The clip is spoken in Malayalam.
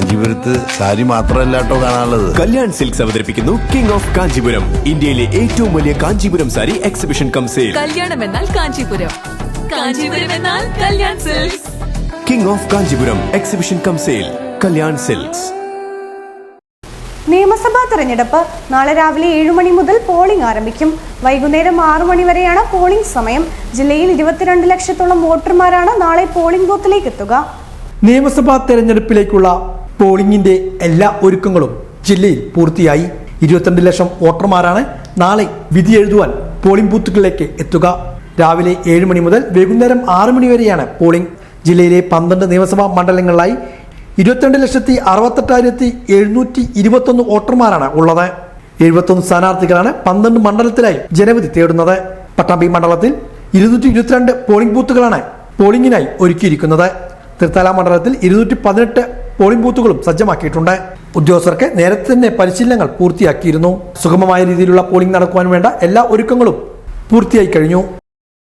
കാഞ്ചീപുരത്ത് സാരി മാത്രമല്ല കേട്ടോ കാണാനുള്ളത്. കല്യാൺ സിൽക്സ് അവതരിപ്പിക്കുന്നു കിങ് ഓഫ് കാഞ്ചീപുരം, ഇന്ത്യയിലെ ഏറ്റവും വലിയ Kanchipuram sari exhibition come sale. കല്യാണം എന്നാൽ കാഞ്ചീപുരം, കാഞ്ചീപുരം എന്നാൽ Kalyan silks. King of Kanchipuram exhibition come sale, Kalyan silks. നിയമസഭാ തെരഞ്ഞെടുപ്പ് നാളെ രാവിലെ 7 മണി മുതൽ പോളിംഗ് ആരംഭിക്കും. വൈകുന്നേരം 6 മണി വരെയാണ് പോളിംഗ് സമയം. ജില്ലയിൽ 22 ലക്ഷത്തോളം വോട്ടർമാരാണ് നാളെ പോളിംഗ് ബൂത്തിലേക്ക് എത്തുക. നിയമസഭാ തെരഞ്ഞെടുപ്പിലേക്കുള്ള പോളിംഗിന്റെ എല്ലാ ഒരുക്കങ്ങളും ജില്ലയിൽ പൂർത്തിയായി. 22 ലക്ഷം വോട്ടർമാരാണ് നാളെ വിധി എഴുതുവാൻ പോളിംഗ് ബൂത്തുകളിലേക്ക് എത്തുക. രാവിലെ 7 മണി മുതൽ വൈകുന്നേരം 6 മണി വരെയാണ് പോളിംഗ്. ജില്ലയിലെ 12 നിയമസഭാ മണ്ഡലങ്ങളിലായി 22,68,721 വോട്ടർമാരാണ് ഉള്ളത്. 71 സ്ഥാനാർത്ഥികളാണ് 12 മണ്ഡലത്തിലായി ജനവിധി തേടുന്നത്. പട്ടാമ്പി മണ്ഡലത്തിൽ 222 പോളിംഗ് ബൂത്തുകളാണ് പോളിംഗിനായി ഒരുക്കിയിരിക്കുന്നത്. തൃത്താല മണ്ഡലത്തിൽ 218 പോളിംഗ് ബൂത്തുകളും സജ്ജമാക്കിയിട്ടുണ്ട്. ഉദ്യോഗസ്ഥർക്ക് നേരത്തെ തന്നെ പരിശീലനങ്ങൾ പൂർത്തിയാക്കിയിരുന്നു. സുഗമമായ രീതിയിലുള്ള പോളിംഗ് നടക്കുവാൻ വേണ്ട എല്ലാ ഒരുക്കങ്ങളും പൂർത്തിയായി കഴിഞ്ഞു.